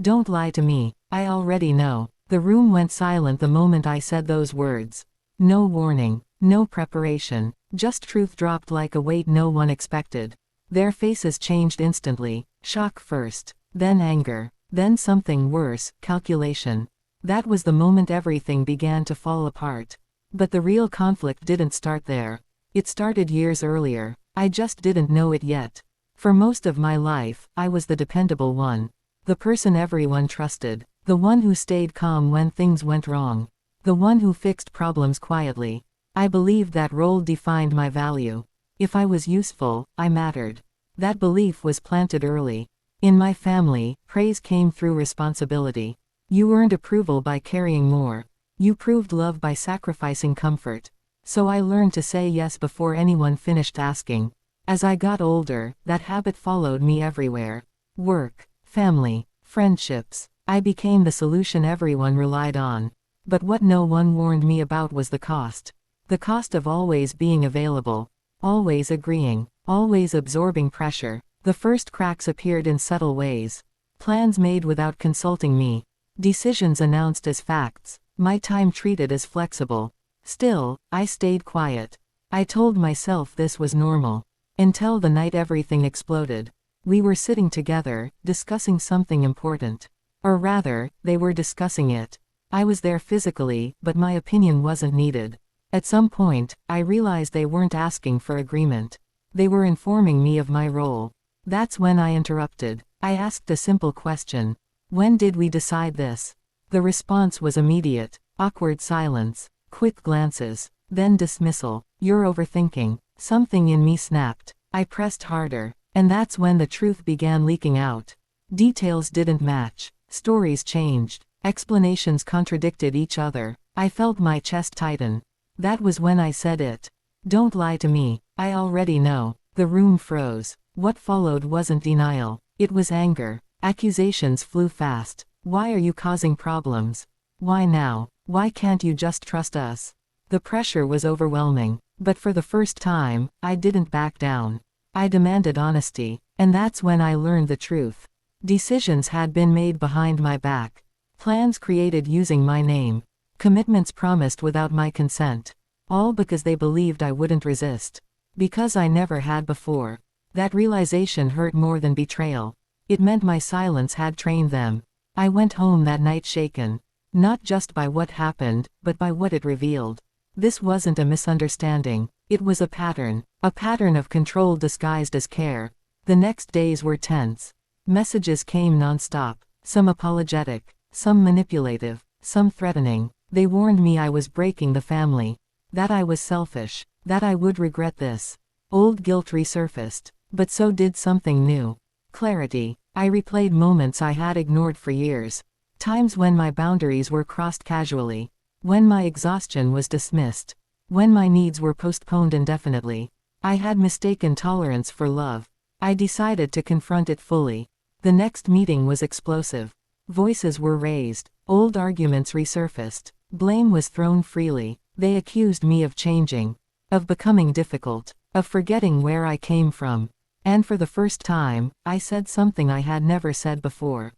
Don't lie to me, I already know. The room went silent the moment I said those words. No warning, no preparation, just truth dropped like a weight no one expected. Their faces changed instantly, shock first, then anger, then something worse, calculation. That was the moment everything began to fall apart. But the real conflict didn't start there. It started years earlier. I just didn't know it yet. For most of my life, I was the dependable one. The person everyone trusted. The one who stayed calm when things went wrong. The one who fixed problems quietly. I believed that role defined my value. If I was useful, I mattered. That belief was planted early. In my family, praise came through responsibility. You earned approval by carrying more. You proved love by sacrificing comfort. So I learned to say yes before anyone finished asking. As I got older, that habit followed me everywhere. Work, family, friendships. I became the solution everyone relied on. But what no one warned me about was the cost. The cost of always being available. Always agreeing. Always absorbing pressure. The first cracks appeared in subtle ways. Plans made without consulting me. Decisions announced as facts. My time treated as flexible. Still, I stayed quiet. I told myself this was normal. Until the night everything exploded. We were sitting together, discussing something important. Or rather, they were discussing it. I was there physically, but my opinion wasn't needed. At some point, I realized they weren't asking for agreement. They were informing me of my role. That's when I interrupted. I asked a simple question. When did we decide this? The response was immediate. Awkward silence. Quick glances. Then dismissal. You're overthinking. Something in me snapped. I pressed harder. And that's when the truth began leaking out. Details didn't match. Stories changed. Explanations contradicted each other. I felt my chest tighten. That was when I said it. Don't lie to me, I already know. The room froze. What followed wasn't denial. It was anger. Accusations flew fast. Why are you causing problems? Why now? Why can't you just trust us? The pressure was overwhelming. But for the first time, I didn't back down. I demanded honesty. And that's when I learned the truth. Decisions had been made behind my back. Plans created using my name. Commitments promised without my consent. All because they believed I wouldn't resist. Because I never had before. That realization hurt more than betrayal. It meant my silence had trained them. I went home that night shaken. Not just by what happened, but by what it revealed. This wasn't a misunderstanding. It was a pattern. A pattern of control disguised as care. The next days were tense. Messages came nonstop. Some apologetic. Some manipulative. Some threatening. They warned me I was breaking the family. That I was selfish. That I would regret this. Old guilt resurfaced. But so did something new. Clarity. I replayed moments I had ignored for years. Times when my boundaries were crossed casually. When my exhaustion was dismissed. When my needs were postponed indefinitely. I had mistaken tolerance for love. I decided to confront it fully. The next meeting was explosive. Voices were raised. Old arguments resurfaced. Blame was thrown freely. They accused me of changing. Of becoming difficult. Of forgetting where I came from. And for the first time, I said something I had never said before.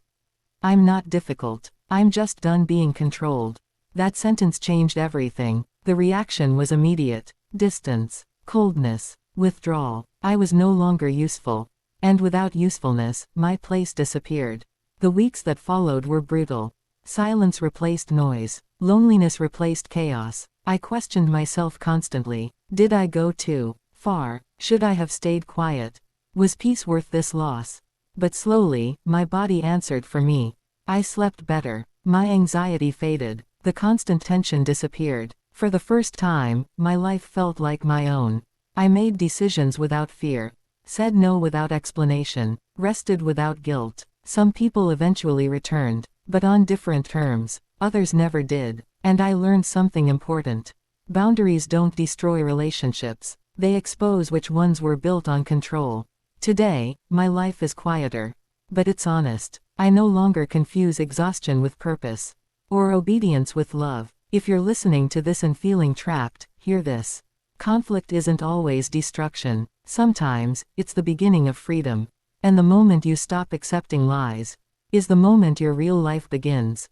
I'm not difficult. I'm just done being controlled. That sentence changed everything. The reaction was immediate. Distance. Coldness. Withdrawal. I was no longer useful. And without usefulness, my place disappeared. The weeks that followed were brutal. Silence replaced noise. Loneliness replaced chaos. I questioned myself constantly. Did I go too far? Should I have stayed quiet? Was peace worth this loss? But slowly, my body answered for me. I slept better. My anxiety faded. The constant tension disappeared. For the first time, my life felt like my own. I made decisions without fear. Said no without explanation. Rested without guilt. Some people eventually returned. But on different terms. Others never did. And I learned something important. Boundaries don't destroy relationships. They expose which ones were built on control. Today, my life is quieter. But it's honest. I no longer confuse exhaustion with purpose. Or obedience with love. If you're listening to this and feeling trapped, hear this. Conflict isn't always destruction. Sometimes, it's the beginning of freedom. And the moment you stop accepting lies, is the moment your real life begins.